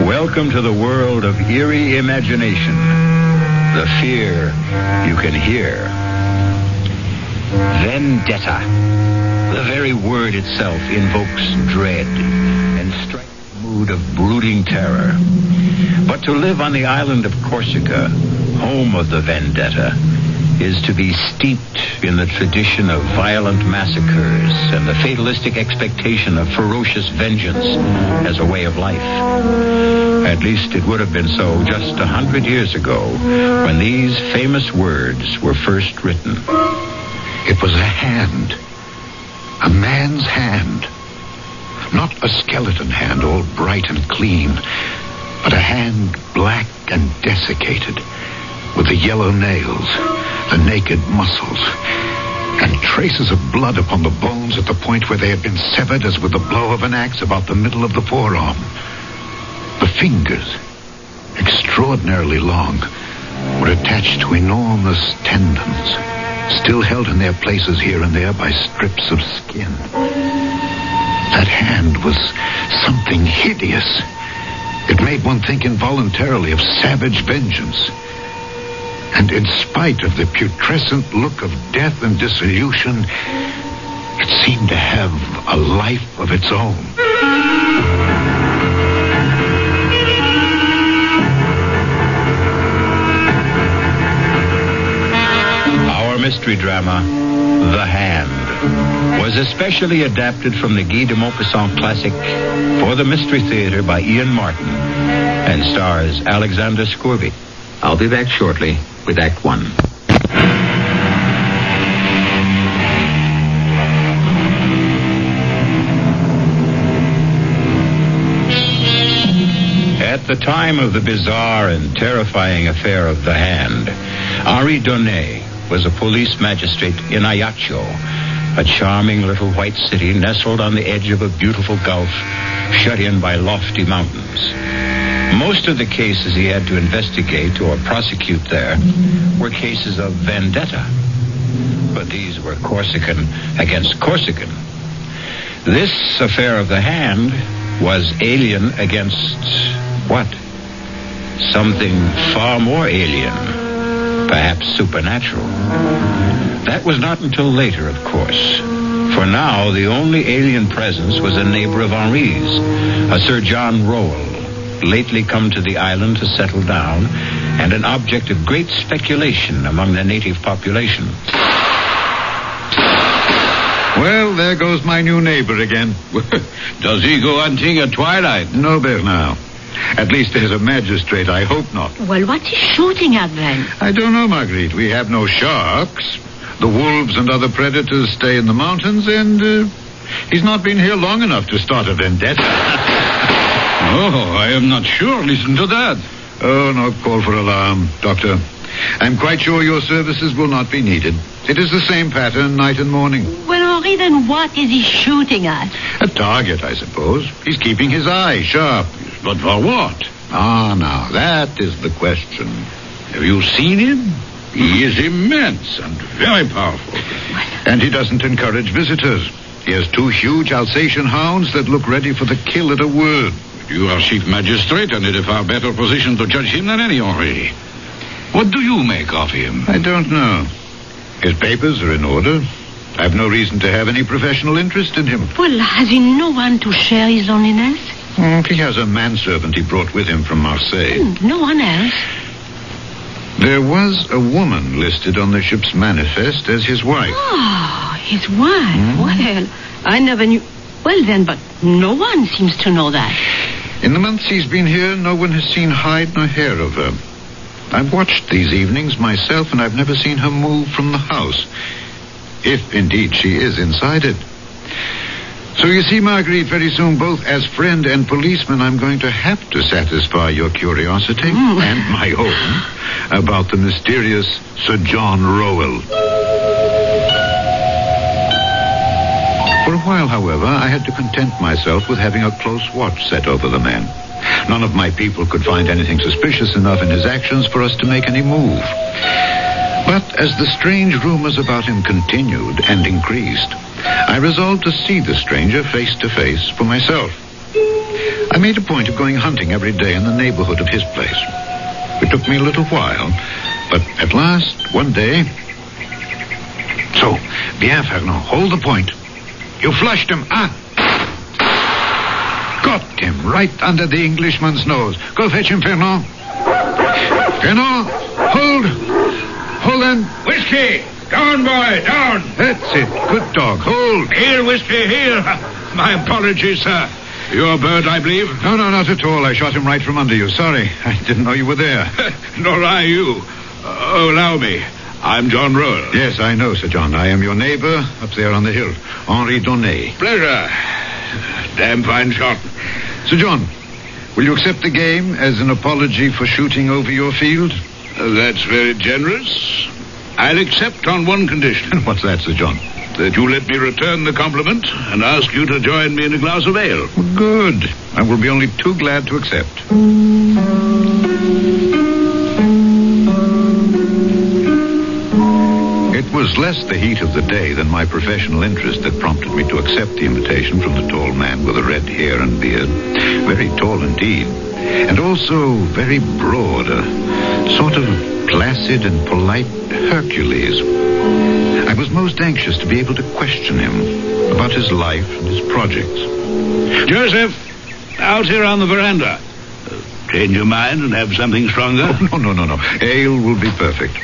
Welcome to the world of eerie imagination. The fear you can hear. Vendetta. The very word itself invokes dread and strikes a mood of brooding terror. But to live on the island of Corsica, home of the vendetta, is to be steeped in the tradition of violent massacres and the fatalistic expectation of ferocious vengeance as a way of life. At least it would have been so just 100 years ago when these famous words were first written. It was a hand. A man's hand. Not a skeleton hand, all bright and clean, but a hand black and desiccated, with the yellow nails, the naked muscles, and traces of blood upon the bones at the point where they had been severed as with the blow of an axe about the middle of the forearm. The fingers, extraordinarily long, were attached to enormous tendons, still held in their places here and there by strips of skin. That hand was something hideous. It made one think involuntarily of savage vengeance. And in spite of the putrescent look of death and dissolution, it seemed to have a life of its own. Our mystery drama, The Hand, was especially adapted from the Guy de Maupassant classic for the Mystery Theater by Ian Martin and stars Alexander Scourby. I'll be back shortly with Act One. At the time of the bizarre and terrifying affair of The Hand, Henri Donnet was a police magistrate in Ajaccio, a charming little white city nestled on the edge of a beautiful gulf, shut in by lofty mountains. Most of the cases he had to investigate or prosecute there were cases of vendetta. But these were Corsican against Corsican. This affair of The Hand was alien against what? Something far more alien, perhaps supernatural. That was not until later, of course. For now, the only alien presence was a neighbor of Henri's, a Sir John Rowell, lately come to the island to settle down, and an object of great speculation among the native population. Well, there goes my new neighbor again. Does he go hunting at twilight? No, Bernard. At least as a magistrate, I hope not. Well, what's he shooting at then? I don't know, Marguerite. We have no sharks. The wolves and other predators stay in the mountains, and he's not been here long enough to start a vendetta. Oh, I am not sure. Listen to that. Oh, no call for alarm, Doctor. I'm quite sure your services will not be needed. It is the same pattern night and morning. Well, Henri, then what is he shooting at? A target, I suppose. He's keeping his eye sharp. But for what? Ah, now, that is the question. Have you seen him? He is immense and very powerful. And he doesn't encourage visitors. He has 2 huge Alsatian hounds that look ready for the kill at a word. You are chief magistrate and in a far better position to judge him than any Henri. What do you make of him? I don't know. His papers are in order. I have no reason to have any professional interest in him. Well, has he no one to share his loneliness? He has a manservant he brought with him from Marseille. No one else. There was a woman listed on the ship's manifest as his wife. Oh, his wife. Well, I never knew. Well, then, but no one seems to know that. In the months he's been here, no one has seen hide nor hair of her. I've watched these evenings myself, and I've never seen her move from the house. If, indeed, she is inside it. So you see, Marguerite, very soon, both as friend and policeman, I'm going to have to satisfy your curiosity and my own about the mysterious Sir John Rowell. For a while, however, I had to content myself with having a close watch set over the man. None of my people could find anything suspicious enough in his actions for us to make any move. But as the strange rumors about him continued and increased, I resolved to see the stranger face to face for myself. I made a point of going hunting every day in the neighborhood of his place. It took me a little while, but at last, one day... So, bien, Fernand, hold the point. You flushed him, Got him right under the Englishman's nose. Go fetch him, Fernand. Fernand, hold on. Whiskey! Down, boy, down! That's it. Good dog. Hold. Here, Whiskey, here. My apologies, sir. Your bird, I believe? No, not at all. I shot him right from under you. Sorry. I didn't know you were there. Nor I you. Allow me. I'm John Royal. Yes, I know, Sir John. I am your neighbor up there on the hill. Henri Donnet. Pleasure. Damn fine shot. Sir John, will you accept the game as an apology for shooting over your field? That's very generous. I'll accept on one condition. What's that, Sir John? That you let me return the compliment and ask you to join me in a glass of ale. Good. I will be only too glad to accept. It was less the heat of the day than my professional interest that prompted me to accept the invitation from the tall man with the red hair and beard. Very tall indeed. And also very broad, a sort of placid and polite Hercules. I was most anxious to be able to question him about his life and his projects. Joseph, out here on the veranda. Change your mind and have something stronger? Oh, no. Ale will be perfect.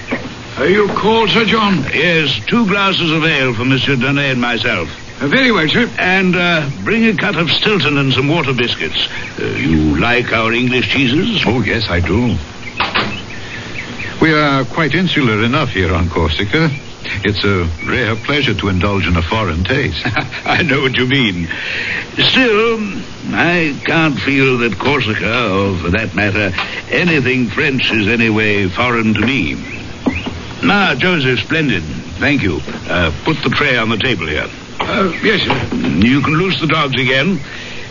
Are you cold, Sir John? Yes, 2 glasses of ale for Monsieur Donnet and myself. Very well, sir. And bring a cut of Stilton and some water biscuits. You like our English cheeses? Oh, yes, I do. We are quite insular enough here on Corsica. It's a rare pleasure to indulge in a foreign taste. I know what you mean. Still, I can't feel that Corsica, or for that matter, anything French is anyway foreign to me. Now, Joseph, splendid. Thank you. Put the tray on the table here. Yes, sir. You can loose the dogs again.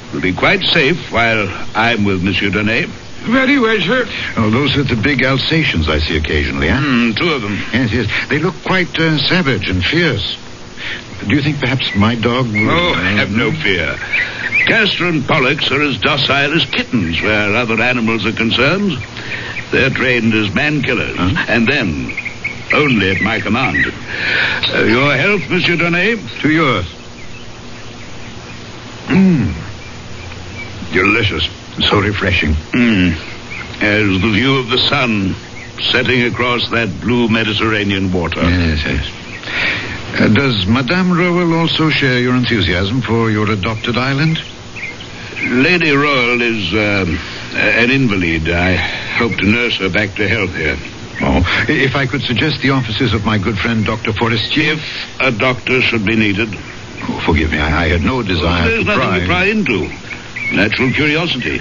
It'll be quite safe while I'm with Monsieur Donnet. Very well, sir. Oh, those are the big Alsatians I see occasionally, huh? 2 of them. Yes. They look quite savage and fierce. Do you think perhaps my dog will... Oh, have no fear. Castor and Pollux are as docile as kittens where other animals are concerned. They're trained as man-killers. Huh? And then... only at my command. Your health, Monsieur Donnet? To yours. Delicious. So refreshing. As the view of the sun setting across that blue Mediterranean water. Yes. Does Madame Rowell also share your enthusiasm for your adopted island? Lady Rowell is an invalid. I hope to nurse her back to health here. Oh, if I could suggest the offices of my good friend Dr. Forestier... If a doctor should be needed. Oh, forgive me, I had no desire There's to pry. nothing to pry into. Natural curiosity.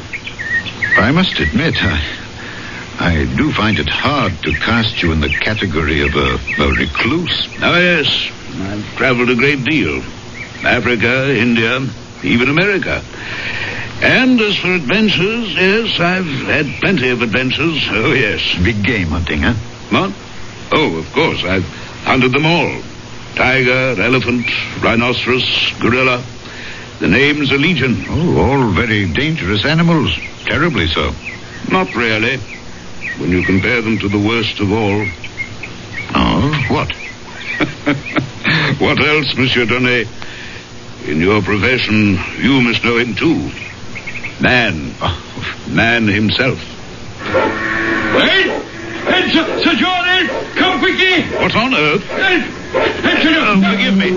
I must admit, I do find it hard to cast you in the category of a recluse. Oh, yes. I've traveled a great deal. Africa, India, even America. And as for adventures, yes, I've had plenty of adventures. Oh, yes. Big game hunting, huh? What? Oh, of course. I've hunted them all. Tiger, elephant, rhinoceros, gorilla. The name's a legion. Oh, all very dangerous animals. Terribly so. Not really. When you compare them to the worst of all. Oh, what? What else, Monsieur Donnet? In your profession, you must know him too. Man. Man himself. Wait! Sir John, come quickly! What on earth? Forgive me.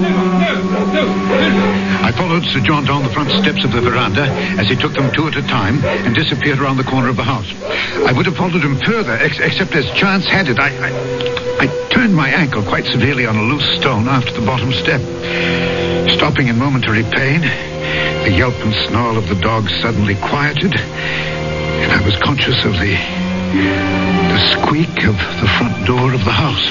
I followed Sir John down the front steps of the veranda as he took them 2 at a time and disappeared around the corner of the house. I would have followed him further, except as chance had it, I turned my ankle quite severely on a loose stone after the bottom step. Stopping in momentary pain, the yelp and snarl of the dog suddenly quieted, and I was conscious of the squeak of the front door of the house.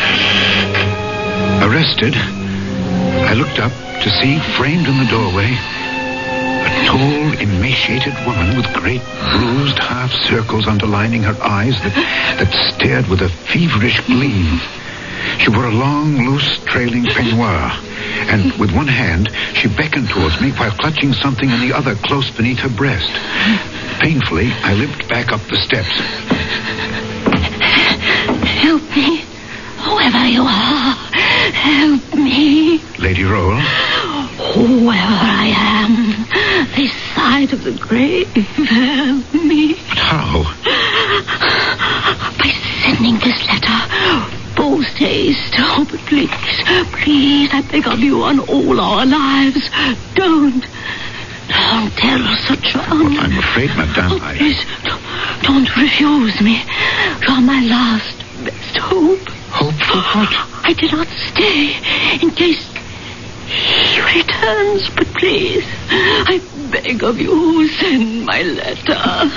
Arrested, I looked up to see, framed in the doorway, a tall, emaciated woman with great bruised half circles underlining her eyes that stared with a feverish gleam. She wore a long, loose, trailing peignoir, and with one hand she beckoned towards me while clutching something in the other close beneath her breast. Painfully, I limped back up the steps. Help me. Whoever you are, help me. Lady Roll? Whoever I am, this side of the grave, help me. But how? By sending this letter post haste. Oh, but please, I beg of you on all our lives, don't tell Sir John. I'm afraid, madame, Please, don't refuse me. You're my last, best hope. Hope for what? I did not stay in case he returns, but please, I beg of you, send my letter.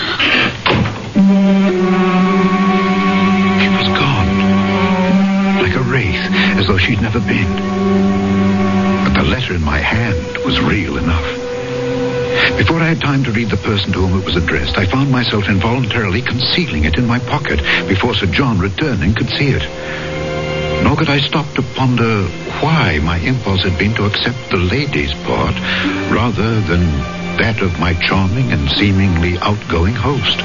She was gone, like a wraith, as though she'd never been. But the letter in my hand was real enough. Before I had time to read the person to whom it was addressed, I found myself involuntarily concealing it in my pocket before Sir John, returning, could see it. Nor could I stop to ponder why my impulse had been to accept the lady's part rather than that of my charming and seemingly outgoing host.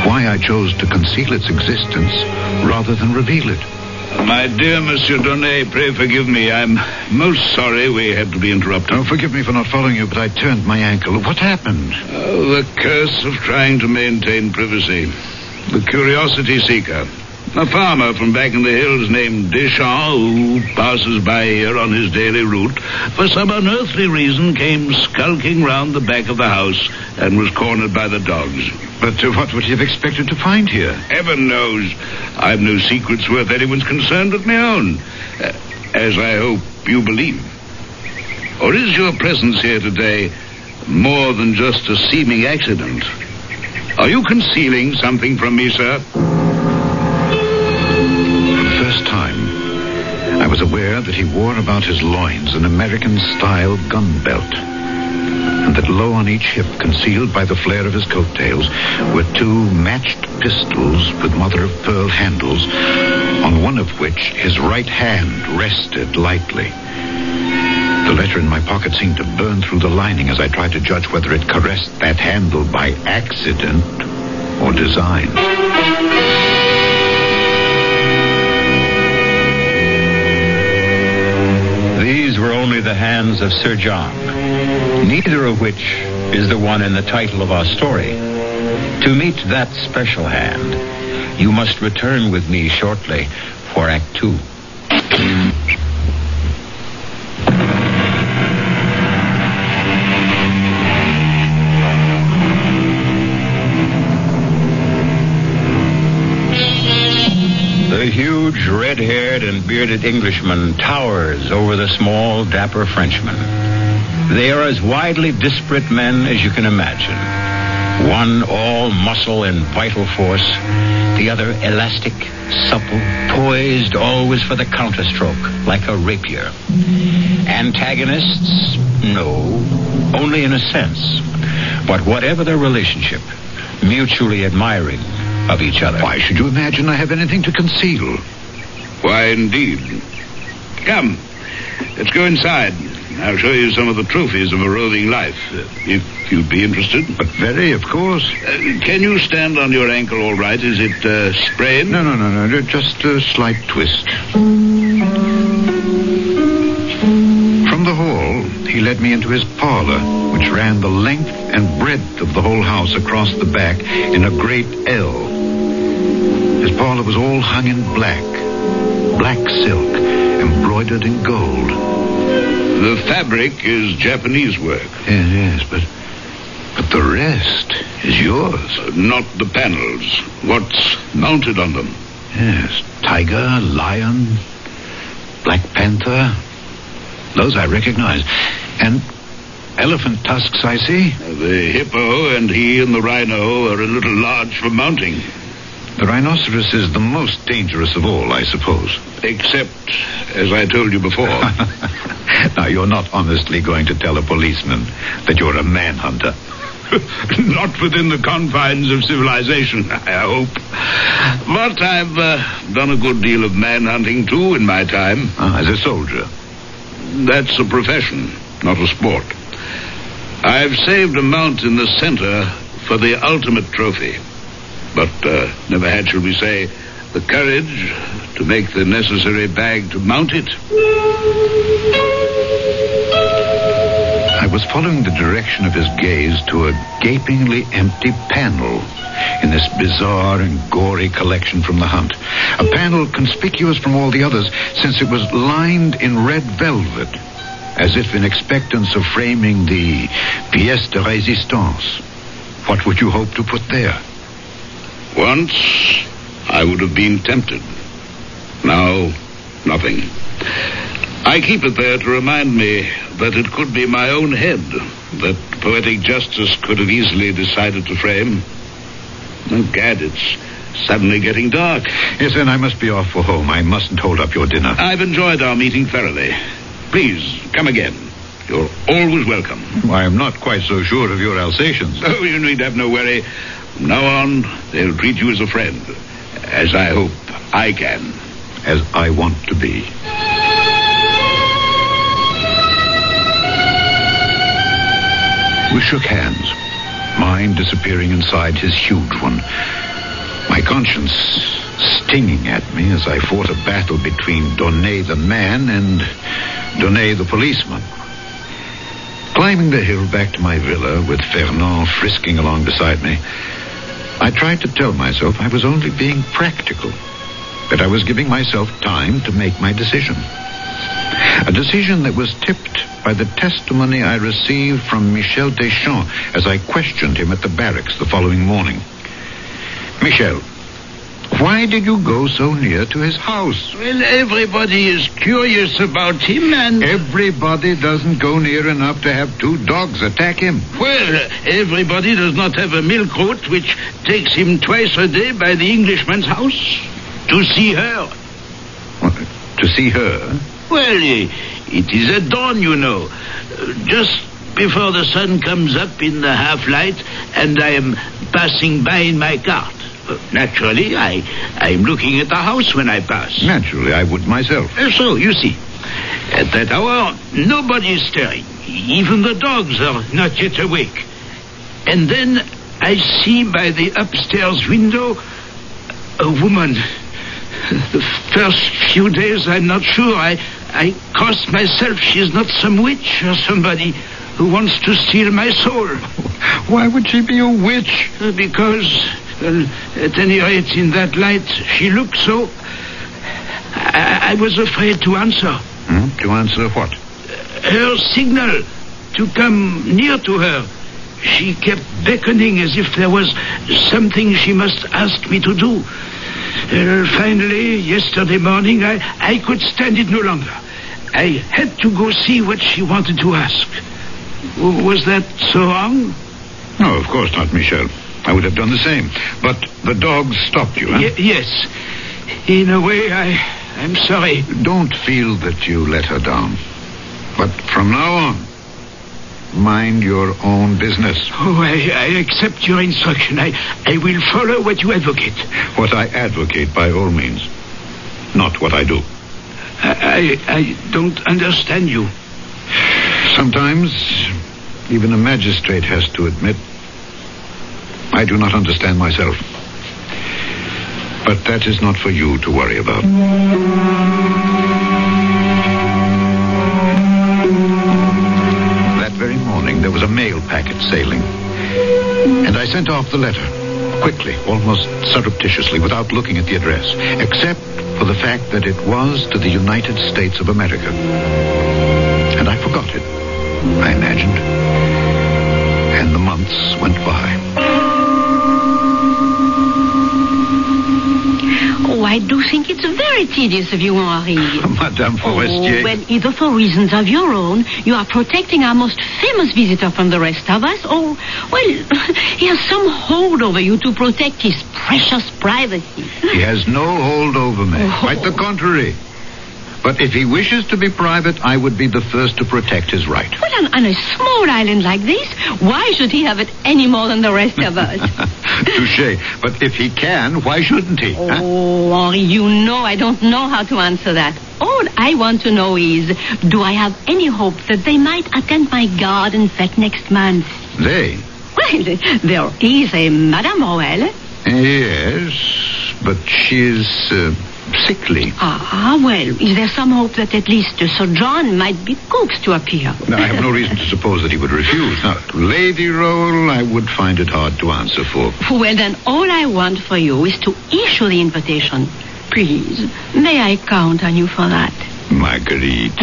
Why I chose to conceal its existence rather than reveal it. My dear Monsieur Donnet, pray forgive me. I'm most sorry we had to be interrupted. Oh, forgive me for not following you, but I turned my ankle. What happened? Oh, the curse of trying to maintain privacy. The curiosity seeker. A farmer from back in the hills named Deschamps, who passes by here on his daily route, for some unearthly reason came skulking round the back of the house and was cornered by the dogs. But what would he have expected to find here? Heaven knows. I've no secrets worth anyone's concern but my own, as I hope you believe. Or is your presence here today more than just a seeming accident? Are you concealing something from me, sir? I was aware that he wore about his loins an American-style gun belt, and that low on each hip, concealed by the flare of his coattails, were two matched pistols with mother-of-pearl handles, on one of which his right hand rested lightly. The letter in my pocket seemed to burn through the lining as I tried to judge whether it caressed that handle by accident or design. These were only the hands of Sir John, neither of which is the one in the title of our story. To meet that special hand, you must return with me shortly for Act 2. The huge, red-haired and bearded Englishman towers over the small, dapper Frenchman. They are as widely disparate men as you can imagine. One all muscle and vital force, the other elastic, supple, poised always for the counterstroke, like a rapier. Antagonists? No, only in a sense. But whatever their relationship, mutually admiring of each other. Why should you imagine I have anything to conceal? Why, indeed. Come, let's go inside. I'll show you some of the trophies of a roving life, if you'd be interested. But very, of course. Can you stand on your ankle all right? Is it sprained? No. Just a slight twist. From the hall, he led me into his parlor, which ran the length and breadth of the whole house across the back in a great L. His parlor was all hung in black silk, embroidered in gold. The fabric is Japanese work. Yes, but the rest is yours. Not the panels. What's mounted on them? Yes, tiger, lion, black panther. Those I recognize. And elephant tusks, I see. The hippo and he and the rhino are a little large for mounting. The rhinoceros is the most dangerous of all, I suppose. Except, as I told you before. Now, you're not honestly going to tell a policeman that you're a manhunter. Not within the confines of civilization, I hope. But I've done a good deal of manhunting, too, in my time. As a soldier? That's a profession, not a sport. I've saved a mount in the center for the ultimate trophy. But never had, shall we say, the courage to make the necessary bag to mount it. I was following the direction of his gaze to a gapingly empty panel in this bizarre and gory collection from the hunt. A panel conspicuous from all the others since it was lined in red velvet, as if in expectance of framing the pièce de résistance. What would you hope to put there? Once, I would have been tempted. Now, nothing. I keep it there to remind me that it could be my own head that poetic justice could have easily decided to frame. Oh, gad, it's suddenly getting dark. Yes, then I must be off for home. I mustn't hold up your dinner. I've enjoyed our meeting thoroughly. Please, come again. You're always welcome. I am not quite so sure of your Alsatians. Oh, you need have no worry. From now on, they'll treat you as a friend. As I hope I can. As I want to be. We shook hands, mine disappearing inside his huge one. My conscience stinging at me as I fought a battle between Donnet the man and Donnet the policeman. Climbing the hill back to my villa with Fernand frisking along beside me, I tried to tell myself I was only being practical, that I was giving myself time to make my decision. A decision that was tipped by the testimony I received from Michel Deschamps as I questioned him at the barracks the following morning. Michel, why did you go so near to his house? Well, everybody is curious about him and... Everybody doesn't go near enough to have two dogs attack him. Well, everybody does not have a milk route which takes him twice a day by the Englishman's house to see her. What, to see her? Well, it is at dawn, you know. Just before the sun comes up in the half-light and I am passing by in my cart. Naturally, I am looking at the house when I pass. Naturally, I would myself. So, you see, at that hour, nobody is stirring. Even the dogs are not yet awake. And then I see by the upstairs window a woman. The first few days, I'm not sure. I crossed myself. She's not some witch or somebody who wants to steal my soul. Why would she be a witch? Because, at any rate, in that light, she looked so... I was afraid to answer. To answer what? Her signal to come near to her. She kept beckoning as if there was something she must ask me to do. Finally, yesterday morning, I could stand it no longer. I had to go see what she wanted to ask. Was that so wrong? No, of course not, Michel. I would have done the same. But the dogs stopped you, huh? Yes. In a way, I'm sorry. Don't feel that you let her down. But from now on, mind your own business. Oh, I accept your instruction. I will follow what you advocate. What I advocate, by all means. Not what I do. I don't understand you. Sometimes, even a magistrate has to admit, I do not understand myself. But that is not for you to worry about. That very morning, there was a mail packet sailing. And I sent off the letter, quickly, almost surreptitiously, without looking at the address, except for the fact that it was to the United States of America. And I forgot it, I imagined. And the months went by. Oh, I do think it's very tedious of you, Henri. Madame Forestier. Oh, well, either for reasons of your own, you are protecting our most famous visitor from the rest of us, or, well, he has some hold over you to protect his precious privacy. He has no hold over me. Oh. Quite the contrary. But if he wishes to be private, I would be the first to protect his right. Well, on a small island like this, why should he have it any more than the rest of us? Touché. But if he can, why shouldn't he? Oh, Henri, you know I don't know how to answer that. All I want to know is, do I have any hope that they might attend my garden fete next month? They? Well, there is a Madame Roel. Yes, but she is sickly. Well, is there some hope that at least Sir John might be coaxed to appear? No, I have no reason to suppose that he would refuse. Now, Lady Roll, I would find it hard to answer for. Well, then all I want for you is to issue the invitation. Please, may I count on you for that? Marguerite.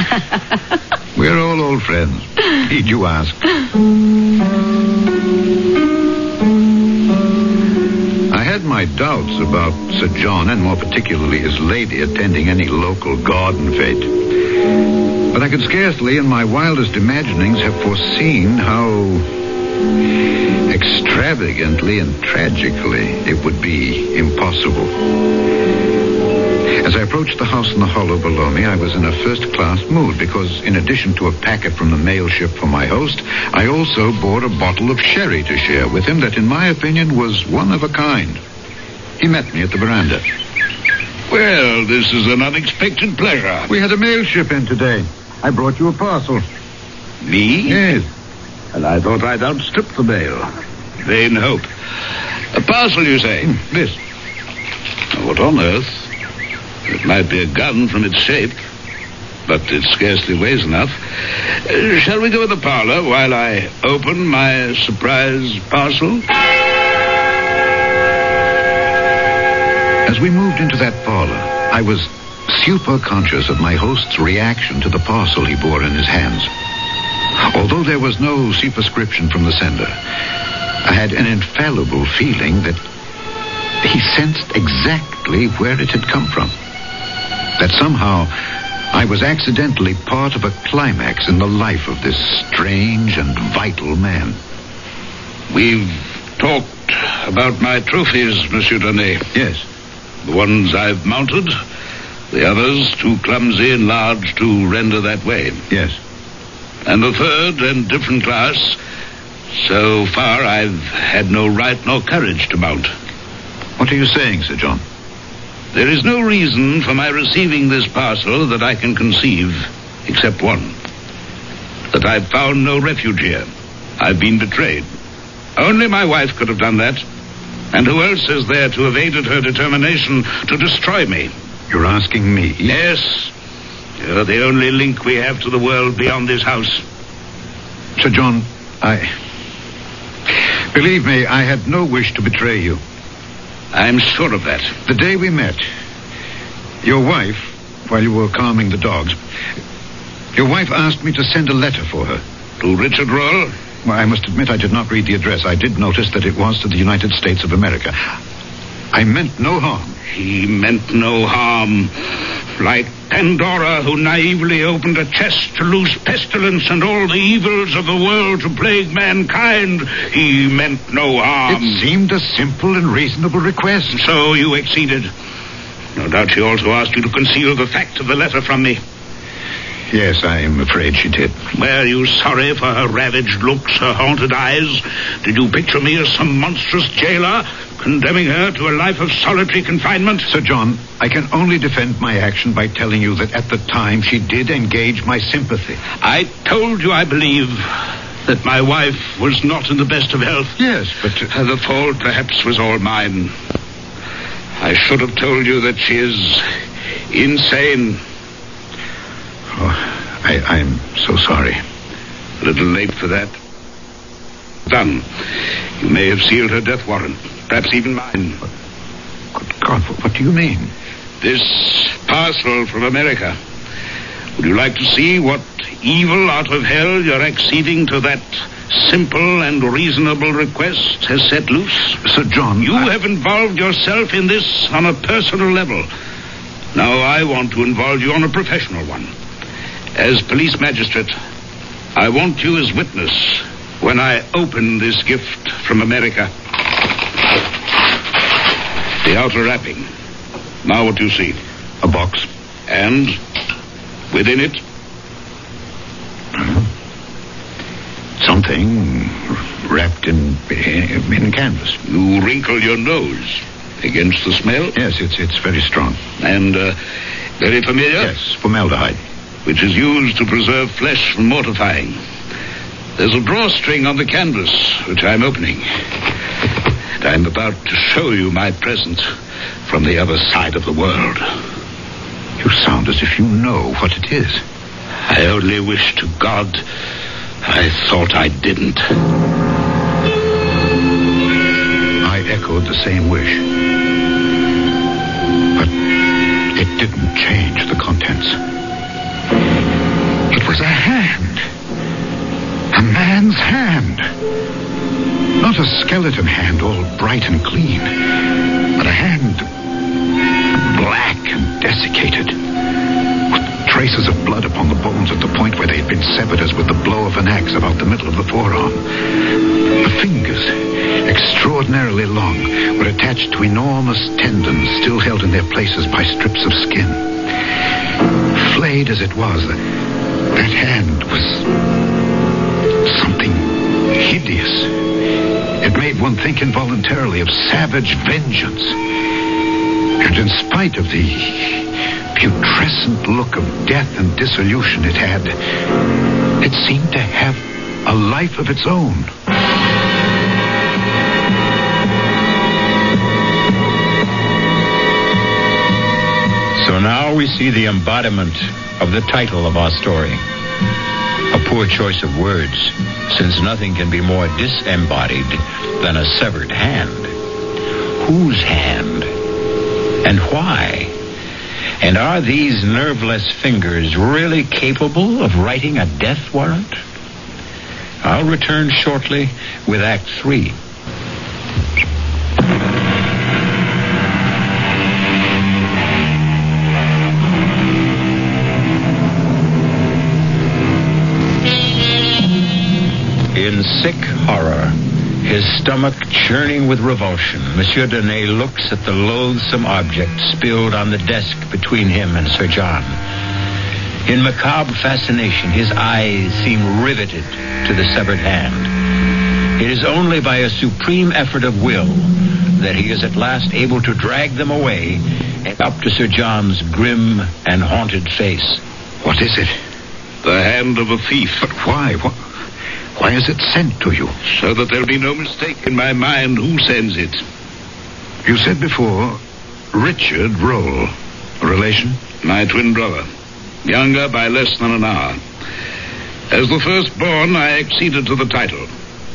We're all old friends. Need you ask? I had my doubts about Sir John, and more particularly his lady, attending any local garden fete. But I could scarcely, in my wildest imaginings, have foreseen how extravagantly and tragically it would be impossible. As I approached the house in the hollow below me, I was in a first-class mood because, in addition to a packet from the mail ship for my host, I also bought a bottle of sherry to share with him that, in my opinion, was one of a kind. He met me at the veranda. Well, this is an unexpected pleasure. We had a mail ship in today. I brought you a parcel. Me? Yes. And I thought I'd outstrip the mail. Vain hope. A parcel, you say? This. What on earth? It might be a gun from its shape, but it scarcely weighs enough. Shall we go in the parlor while I open my surprise parcel? As we moved into that parlor, I was super conscious of my host's reaction to the parcel he bore in his hands. Although there was no superscription from the sender, I had an infallible feeling that he sensed exactly where it had come from. That somehow I was accidentally part of a climax in the life of this strange and vital man. We've talked about my trophies, Monsieur Donnet. Yes. The ones I've mounted, the others too clumsy and large to render that way. Yes. And the third and different class, so far I've had no right nor courage to mount. What are you saying, Sir John? There is no reason for my receiving this parcel that I can conceive, except one. That I've found no refuge here. I've been betrayed. Only my wife could have done that. And who else is there to have aided her determination to destroy me? You're asking me? Yes. You're the only link we have to the world beyond this house. Sir John, believe me, I had no wish to betray you. I'm sure of that. The day we met, your wife, while you were calming the dogs, your wife asked me to send a letter for her. To Richard Roll? Well, I must admit I did not read the address. I did notice that it was to the United States of America. I meant no harm. He meant no harm. Like Pandora, who naively opened a chest to loose pestilence and all the evils of the world to plague mankind, he meant no harm. It seemed a simple and reasonable request. So you acceded. No doubt she also asked you to conceal the fact of the letter from me. Yes, I am afraid she did. Were you sorry for her ravaged looks, her haunted eyes? Did you picture me as some monstrous jailer, condemning her to a life of solitary confinement? Sir John, I can only defend my action by telling you that at the time she did engage my sympathy. I told you, I believe, that my wife was not in the best of health. Yes, but... the fault perhaps was all mine. I should have told you that she is insane. Oh, I'm so sorry. A little late for that. Done. You may have sealed her death warrant. Perhaps even mine. Good God, what do you mean? This parcel from America. Would you like to see what evil out of hell your acceding to that simple and reasonable request has set loose? Sir John, You have involved yourself in this on a personal level. Now I want to involve you on a professional one. As police magistrate, I want you as witness when I open this gift from America. The outer wrapping. Now what do you see? A box. And within it? Something wrapped in canvas. You wrinkle your nose against the smell? Yes, it's very strong. And very familiar? Yes, formaldehyde. Which is used to preserve flesh from mortifying. There's a drawstring on the canvas, which I'm opening. And I'm about to show you my present from the other side of the world. You sound as if you know what it is. I only wish to God I thought I didn't. I echoed the same wish. But it didn't change the contents. It was a hand. A man's hand. Not a skeleton hand, all bright and clean, but a hand black and desiccated, with traces of blood upon the bones at the point where they had been severed as with the blow of an axe about the middle of the forearm. The fingers, extraordinarily long, were attached to enormous tendons still held in their places by strips of skin. Flayed as it was, that hand was something hideous. It made one think involuntarily of savage vengeance. And in spite of the putrescent look of death and dissolution it had, it seemed to have a life of its own. So now we see the embodiment of the title of our story. A poor choice of words, since nothing can be more disembodied than a severed hand. Whose hand? And why? And are these nerveless fingers really capable of writing a death warrant? I'll return shortly with Act 3. In sick horror, his stomach churning with revulsion, Monsieur Donnet looks at the loathsome object spilled on the desk between him and Sir John. In macabre fascination, his eyes seem riveted to the severed hand. It is only by a supreme effort of will that he is at last able to drag them away and up to Sir John's grim and haunted face. What is it? The hand of a thief. But why? Why is it sent to you? So that there'll be no mistake in my mind who sends it. You said before, Richard Roll. A relation? My twin brother. Younger by less than an hour. As the firstborn, I acceded to the title.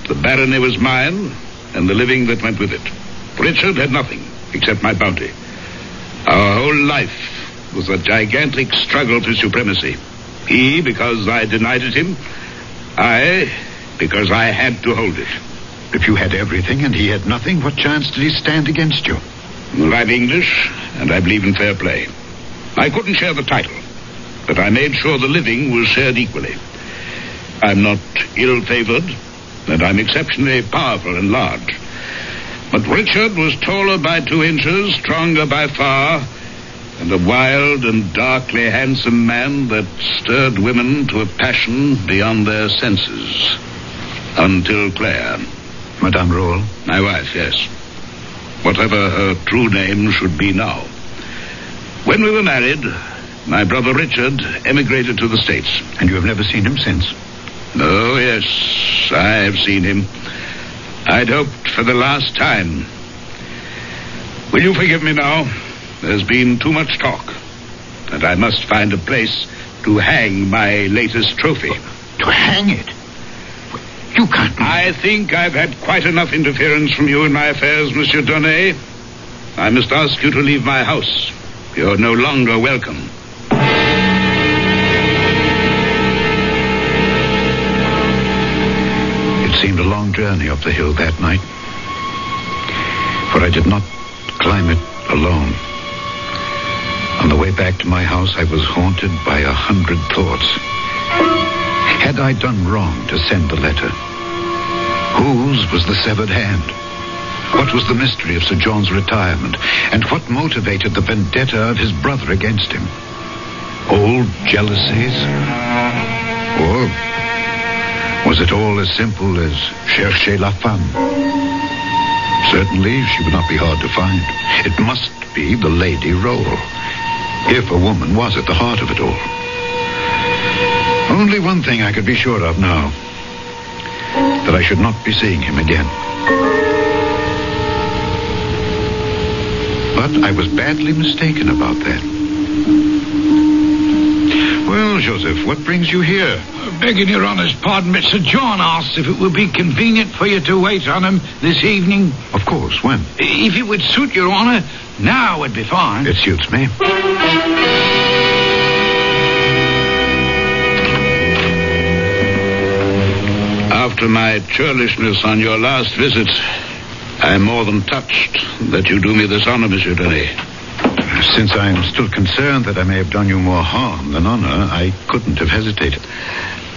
The barony was mine, and the living that went with it. Richard had nothing, except my bounty. Our whole life was a gigantic struggle for supremacy. He, because I denied it him. I, because I had to hold it. If you had everything and he had nothing, what chance did he stand against you? Well, I'm English, and I believe in fair play. I couldn't share the title, but I made sure the living was shared equally. I'm not ill-favored, and I'm exceptionally powerful and large. But Richard was taller by 2 inches, stronger by far, and a wild and darkly handsome man that stirred women to a passion beyond their senses. Until Claire. Madame Roll? My wife, yes. Whatever her true name should be now. When we were married, my brother Richard emigrated to the States. And you have never seen him since? Oh, yes, I have seen him. I'd hoped for the last time. Will you forgive me now? There's been too much talk, and I must find a place to hang my latest trophy. To hang it? You can't... I think I've had quite enough interference from you in my affairs, Monsieur Donnet. I must ask you to leave my house. You're no longer welcome. It seemed a long journey up the hill that night, for I did not climb it alone. On the way back to my house, I was haunted by 100 thoughts. Had I done wrong to send the letter? Whose was the severed hand? What was the mystery of Sir John's retirement? And what motivated the vendetta of his brother against him? Old jealousies? Or was it all as simple as chercher la femme? Certainly, she would not be hard to find. It must be the Lady Roll, if a woman was at the heart of it all. Only one thing I could be sure of now. that I should not be seeing him again. But I was badly mistaken about that. Well, Joseph, what brings you here? Begging your honour's pardon, but Sir John asked if it would be convenient for you to wait on him this evening. Of course, when? If it would suit your honour, now would be fine. It suits me. After my churlishness on your last visit, I am more than touched that you do me this honor, Monsieur Donnet. Since I'm still concerned that I may have done you more harm than honor, I couldn't have hesitated.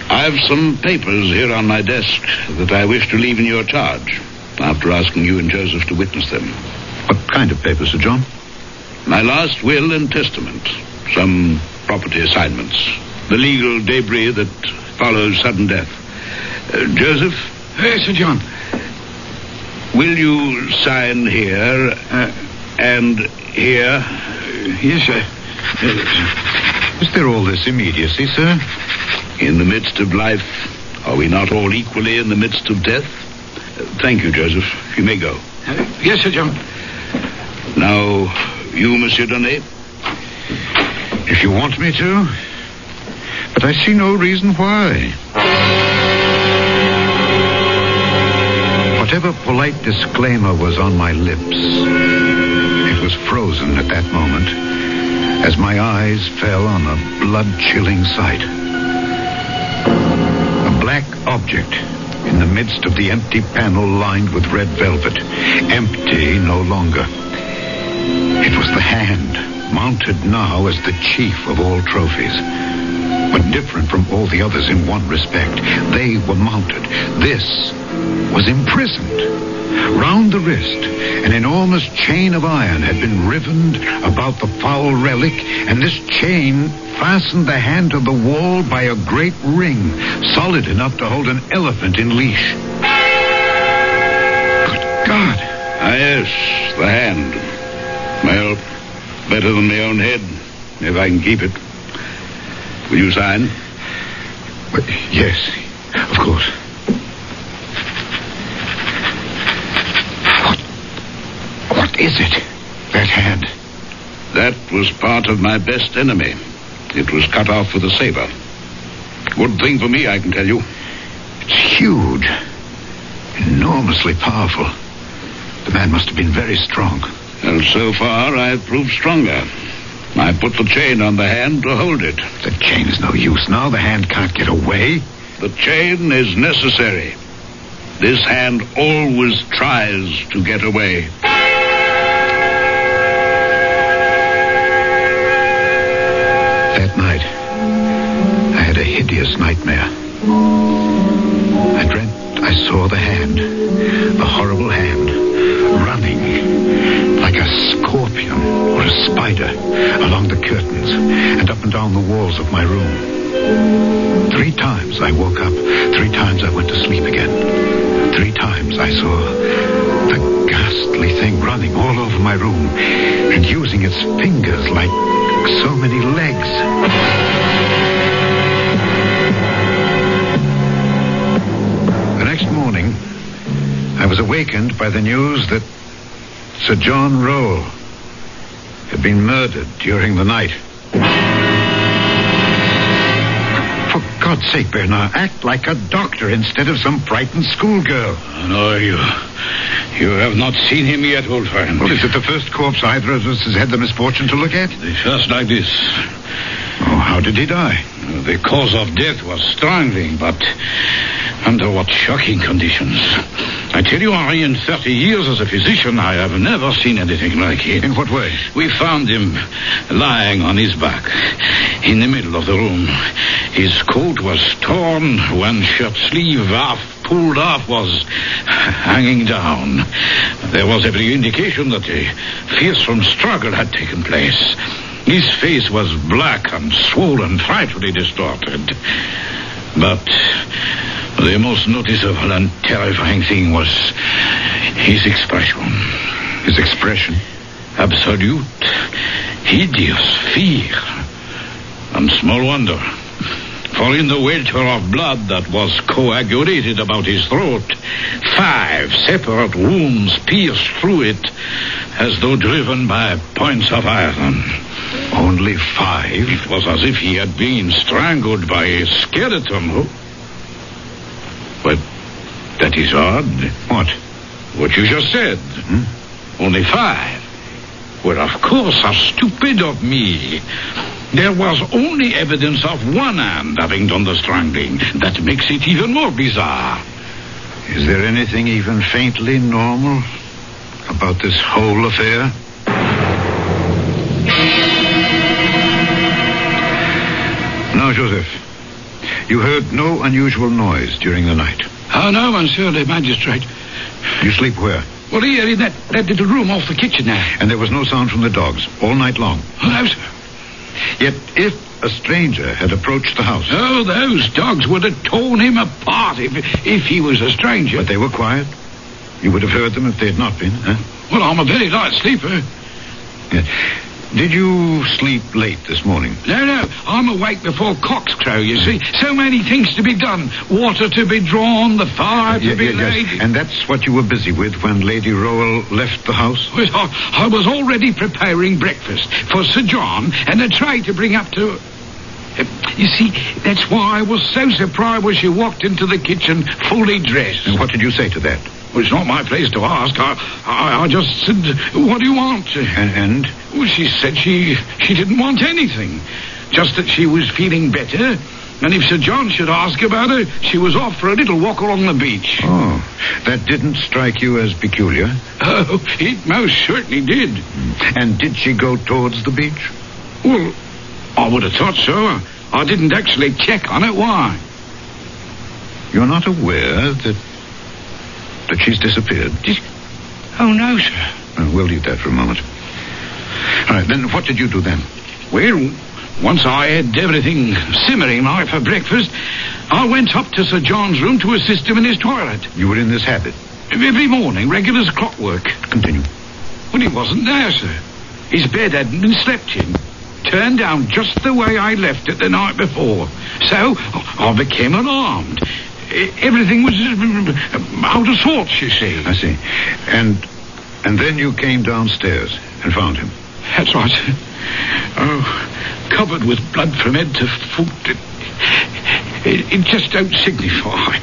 I have some papers here on my desk that I wish to leave in your charge, after asking you and Joseph to witness them. What kind of papers, Sir John? My last will and testament, some property assignments, the legal debris that follows sudden death. Joseph? Yes, Sir John. Will you sign here and here? Yes, sir. Is there all this immediacy, sir? In the midst of life, are we not all equally in the midst of death? Thank you, Joseph. You may go. Yes, Sir John. Now, you, Monsieur Donnet? If you want me to. But I see no reason why. Whatever polite disclaimer was on my lips, it was frozen at that moment as my eyes fell on a blood-chilling sight. A black object in the midst of the empty panel lined with red velvet. Empty no longer. It was the hand, mounted now as the chief of all trophies. But different from all the others in one respect. They were mounted. This was imprisoned. Round the wrist, an enormous chain of iron had been rivened about the foul relic, and this chain fastened the hand to the wall by a great ring, solid enough to hold an elephant in leash. Good God! Ah, yes, the hand. Well, better than my own head, if I can keep it. Will you sign? But, yes, of course. What is it? That hand? That was part of my best enemy. It was cut off with a saber. Good thing for me, I can tell you. It's huge. Enormously powerful. The man must have been very strong. And so far, I've proved stronger. I put the chain on the hand to hold it. The chain is no use now. The hand can't get away. The chain is necessary. This hand always tries to get away. That night, I had a hideous nightmare. I dreamt I saw the hand, the horrible hand, running like a scorpion or a spider along the curtains and up and down the walls of my room. 3 times I woke up. 3 times I went to sleep again. 3 times I saw the ghastly thing running all over my room and using its fingers like so many legs. The next morning, I was awakened by the news that Sir John Roll had been murdered during the night. For God's sake, Bernard, act like a doctor instead of some frightened schoolgirl. No, you have not seen him yet, old friend. Well, is it the first corpse either of us has had the misfortune to look at? Just like this. Oh, how did he die? The cause of death was strangling, but under what shocking conditions. I tell you, Henri, in 30 years as a physician, I have never seen anything like it. In what way? We found him lying on his back in the middle of the room. His coat was torn, one shirt sleeve half pulled off was hanging down. There was every indication that a fearsome struggle had taken place. His face was black and swollen, frightfully distorted. But the most noticeable and terrifying thing was his expression. His expression? Absolute, hideous fear. And small wonder. For in the welter of blood that was coagulated about his throat, 5 separate wounds pierced through it, as though driven by points of iron. Only 5? It was as if he had been strangled by a skeleton. But that is odd. What? What you just said. Only 5. Well, of course, how stupid of me. There was only evidence of one hand having done the strangling. That makes it even more bizarre. Is there anything even faintly normal about this whole affair? Now, Joseph, you heard no unusual noise during the night? Oh, no, monsieur le magistrate. You sleep where? Well, here in that little room off the kitchen there. And there was no sound from the dogs all night long? Oh, no, sir. Yet if a stranger had approached the house... Oh, those dogs would have torn him apart if he was a stranger. But they were quiet? You would have heard them if they had not been, huh? Well, I'm a very light sleeper. Yeah. Did you sleep late this morning? No, I'm awake before cocks crow, you see. So many things to be done. Water to be drawn, the fire to be laid. Yes. And that's what you were busy with when Lady Rowell left the house? Well, I was already preparing breakfast for Sir John and a tray to bring up to... you see, that's why I was so surprised when she walked into the kitchen fully dressed. And what did you say to that? Well, it's not my place to ask. I just said, what do you want? And? Well, she said she didn't want anything. Just that she was feeling better. And if Sir John should ask about her, she was off for a little walk along the beach. Oh, that didn't strike you as peculiar? Oh, it most certainly did. And did she go towards the beach? Well, I would have thought so. I didn't actually check on it. Why? You're not aware that she's disappeared? Oh, no, sir. We'll leave that for a moment. All right, then what did you do then? Well, once I had everything simmering like for breakfast, I went up to Sir John's room to assist him in his toilet. You were in this habit? Every morning, regular as clockwork. Continue. Well, he wasn't there, sir. His bed hadn't been slept in. Turned down just the way I left it the night before. So, I became alarmed. Everything was out of sorts, you see. I see. And then you came downstairs and found him? That's right. Oh, covered with blood from head to foot. It just don't signify.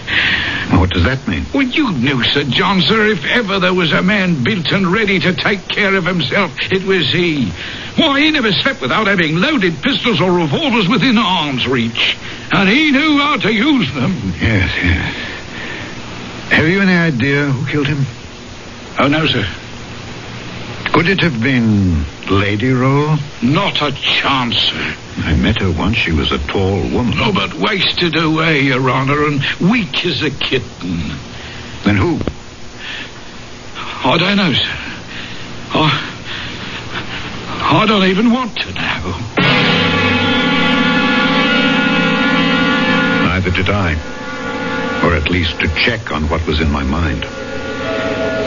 What does that mean? Well, you knew, Sir John, sir, if ever there was a man built and ready to take care of himself, it was he. Why, he never slept without having loaded pistols or revolvers within arm's reach. And he knew how to use them. Yes. Have you any idea who killed him? Oh, no, sir. Could it have been Lady Rowell? Not a chance, sir. I met her once. She was a tall woman. Oh, but wasted away, Your Honor, and weak as a kitten. Then who? I don't know, sir. I don't even want to know. Neither did I. Or at least to check on what was in my mind.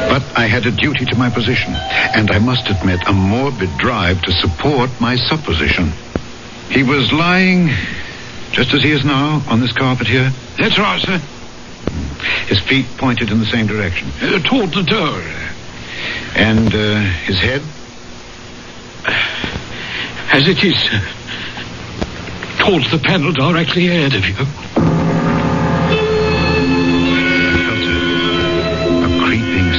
But I had a duty to my position, and I must admit a morbid drive to support my supposition. He was lying, just as he is now, on this carpet here? That's right, sir. His feet pointed in the same direction? Toward the door. And his head? As it is, sir. Towards the panel directly ahead of you.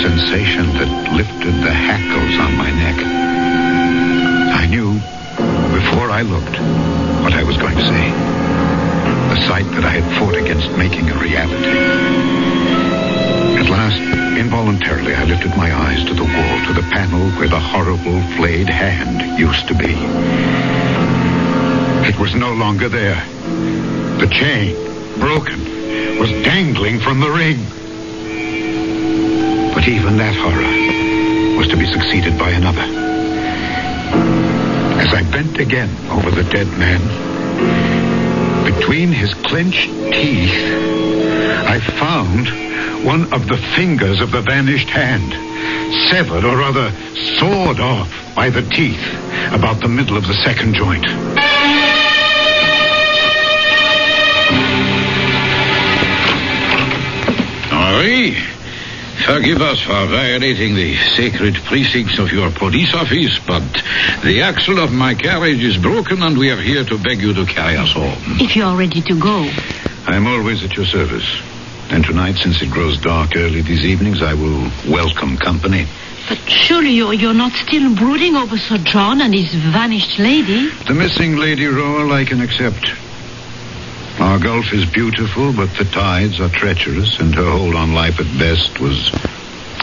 Sensation that lifted the hackles on my neck. I knew, before I looked, what I was going to say. The sight that I had fought against making a reality. At last, involuntarily, I lifted my eyes to the wall, to the panel where the horrible flayed hand used to be. It was no longer there. The chain, broken, was dangling from the ring. But even that horror was to be succeeded by another. As I bent again over the dead man, between his clenched teeth, I found one of the fingers of the vanished hand, severed or rather sawed off by the teeth about the middle of the second joint. Henri, forgive us for violating the sacred precincts of your police office, but the axle of my carriage is broken and we are here to beg you to carry us home. If you're ready to go. I'm always at your service. And tonight, since it grows dark early these evenings, I will welcome company. But surely you're not still brooding over Sir John and his vanished lady? The missing Lady Royal I can accept. Our Gulf is beautiful, but the tides are treacherous, and her hold on life at best was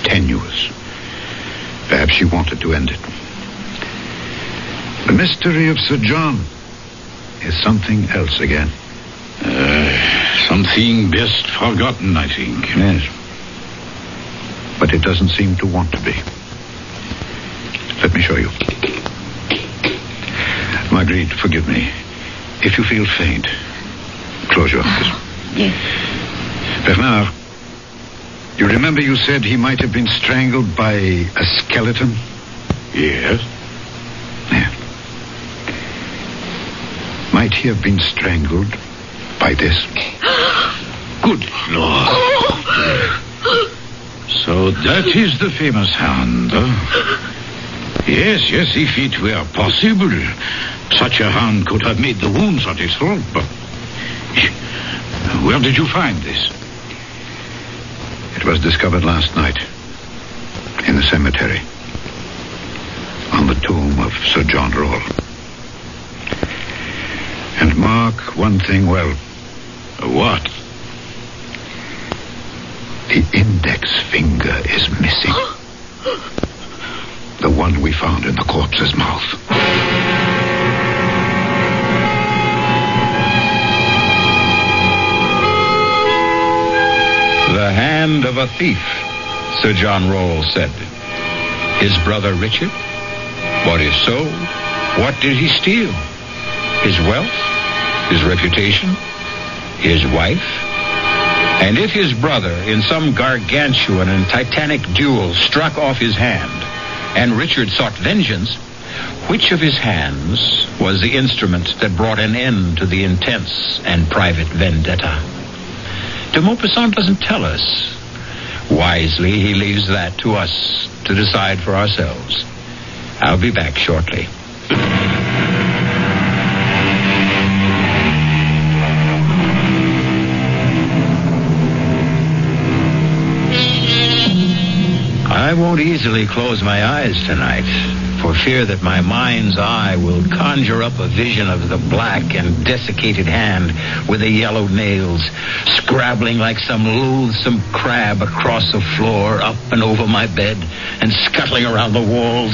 tenuous. Perhaps she wanted to end it. The mystery of Sir John is something else again. Something best forgotten, I think. Yes. But it doesn't seem to want to be. Let me show you. Marguerite, forgive me. If you feel faint, close your eyes. Yes. Bernard, you remember you said he might have been strangled by a skeleton? Yes. Yeah. Might he have been strangled by this? Good Lord. So that is the famous hand, huh? Yes, if it were possible, such a hand could have made the wounds on his throat, but... Where did you find this? It was discovered last night in the cemetery on the tomb of Sir John Roll. And mark one thing well. What? The index finger is missing. The one we found in the corpse's mouth. The hand of a thief, Sir John Roll said. His brother Richard bought his soul. What did he steal? His wealth? His reputation? His wife? And if his brother, in some gargantuan and titanic duel, struck off his hand, and Richard sought vengeance, which of his hands was the instrument that brought an end to the intense and private vendetta? De Maupassant doesn't tell us. Wisely, he leaves that to us to decide for ourselves. I'll be back shortly. I won't easily close my eyes tonight, for fear that my mind's eye will conjure up a vision of the black and desiccated hand with the yellow nails, scrabbling like some loathsome crab across the floor, up and over my bed, and scuttling around the walls.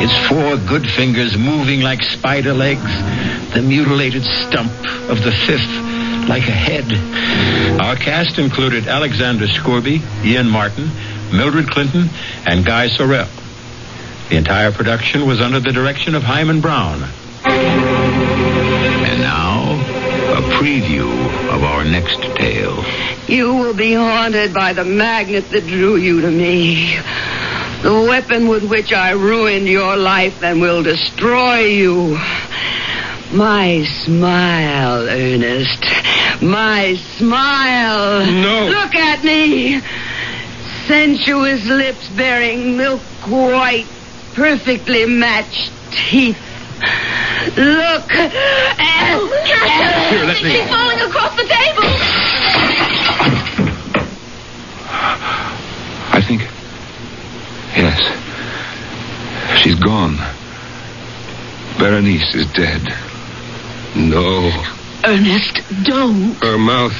Its four good fingers moving like spider legs, the mutilated stump of the fifth like a head. Our cast included Alexander Scorby, Ian Martin, Mildred Clinton, and Guy Sorrell. The entire production was under the direction of Himan Brown. And now, a preview of our next tale. You will be haunted by the magnet that drew you to me. The weapon with which I ruined your life and will destroy you. My smile, Ernest. My smile. No. Look at me. Sensuous lips bearing milk white, perfectly matched teeth. Look. Here, let me. She's falling across the table. I think... Yes. She's gone. Berenice is dead. No. Ernest, don't. Her mouth.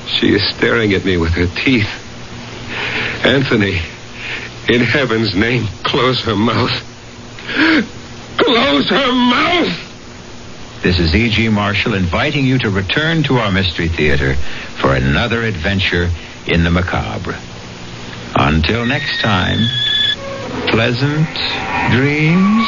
She is staring at me with her teeth. Anthony, in heaven's name, close her mouth. Close her mouth! This is E.G. Marshall inviting you to return to our Mystery Theater for another adventure in the macabre. Until next time, pleasant dreams.